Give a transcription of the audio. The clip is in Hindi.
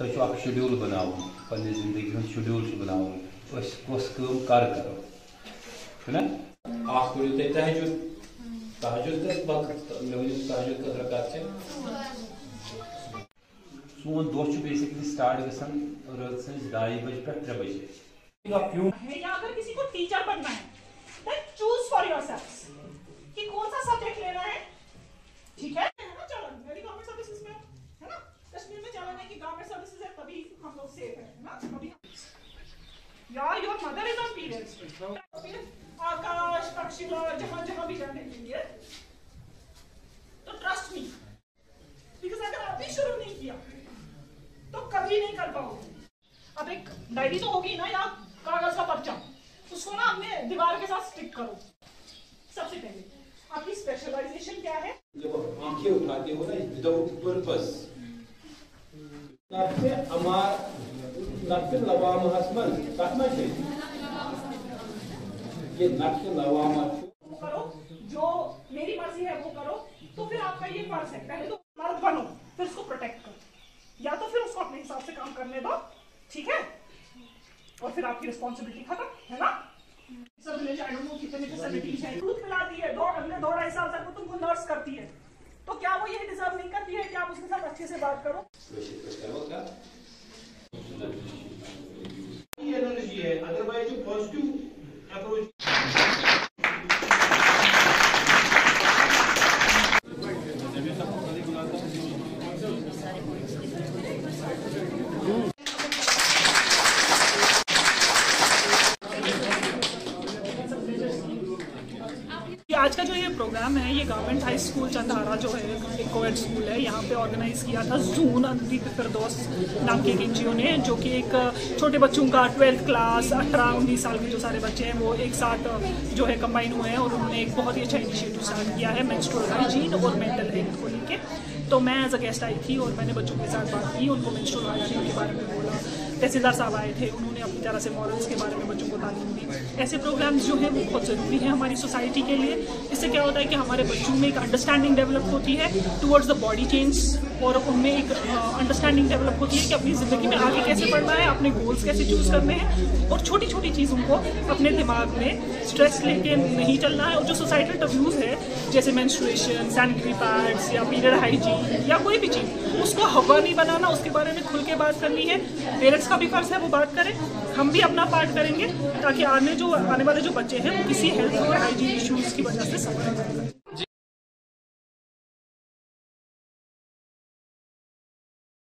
तुम शेड्यूल बनाओ पन्ने जिंदगी हूँ शेड्यूल बनाओ कस कम कर करो है ना आप करो ते तहज्जुद तहज्जुद दस वक्त तहज्जुद का रकात सोन दोस्त बेसिकली स्टार्ट गसन रात से 2:30 बजे पे 3 बजे या अगर किसी को टीचर बनना है देन चूज फॉर योरसेल्व्स कि कौन सा सब्जेक्ट लेना है। ठीक है ना चलन मेरी गवर्नमेंट सर्विसेज में है ना कश्मीर में चलन है कि गवर्नमेंट सर्विसेज है तभी हम लोग सेफ है ना अभी यार your mother is on periods Akash पक्षीला जहां जहां भी जाने के लिए तो ट्रस्ट मी बिकॉज अगर अभी शुरू नहीं किया तो कभी नहीं कर पाओगे। अब एक डायरी तो होगी ना या कागज का पर्चा उसको ना अपने दीवार के साथ स्टिक करो। सबसे पहले आपकी स्पेशलाइजेशन क्या है। जब आंखें उठाते हो ना विदाउट पर्पस नफ्से अमार नफ्से लवाम हसमन तकमा है ये नफ्से लवाम करो जो मेरी मर्जी है वो करो तो फिर आपका ये फर्ज है पहले तो मर्द बनो फिर उसको प्रोटेक्ट करो या तो फिर उसको अपने हिसाब से काम करने दो। ठीक है और फिर आपकी रिस्पॉन्सिबिलिटी खत्म है ना। सब विलेज आई डोंट नो कितने फैसिलिटीज हैं दूध पिलाती है 2.5 साल तक वो तुमको नर्स करती है तो क्या वो ये डिजर्व नहीं करती है कि आप उसके साथ अच्छे से बात करो। ये एनर्जी है अदरवाइज जो पॉजिटिव अप्रोच आज का जो ये प्रोग्राम है ये गवर्नमेंट हाई स्कूल चंदारा जो है एक कोएड स्कूल है यहाँ पे ऑर्गेनाइज किया था जून अनदीप फिरदौस नाम के एक एनजीओ ने जो कि एक छोटे बच्चों का 12th क्लास 18-19 साल के जो सारे बच्चे हैं वो एक साथ जो है कंबाइन हुए हैं और उन्होंने एक बहुत ही अच्छा इनिशिएटिव स्टार्ट किया है मेंस्ट्रुअल हाइजीन और मेंटल हेल्थ को लेके। तो मैं एज अ गेस्ट आई थी और मैंने बच्चों के साथ बात की उनको मेंस्ट्रुअल हाइजीन के बारे में बोला। तहसीलदार साहब आए थे उन्होंने अपनी तरह से मॉरल्स के बारे में बच्चों को तालीम दी। ऐसे प्रोग्राम्स जो हैं वो बहुत ज़रूरी है हमारी सोसाइटी के लिए। इससे क्या होता है कि हमारे बच्चों में एक अंडरस्टैंडिंग डेवलप होती है टुवर्ड्स द बॉडी चेंज और उनमें एक अंडरस्टैंडिंग डेवलप होती है कि अपनी ज़िंदगी में आगे कैसे बढ़ना है अपने गोल्स कैसे चूज़ करने हैं और छोटी छोटी चीज़ों को अपने दिमाग में स्ट्रेस लेके नहीं चलना है। और जो सोसाइटल टब्यूज़ है जैसे मेंस्ट्रुएशन सैनिटरी पैड्स या पीरियड हाइजीन या कोई भी चीज़ उसको हवा नहीं बनाना उसके बारे में खुल के बात करनी है। पेरेंट्स का भी फर्ज है वो बात करें हम भी अपना पार्ट करेंगे ताकि आने वाले जो बच्चे हैं वो किसी हेल्थ और हाइजीन इश्यूज़ की वजह से सफर नहीं करें।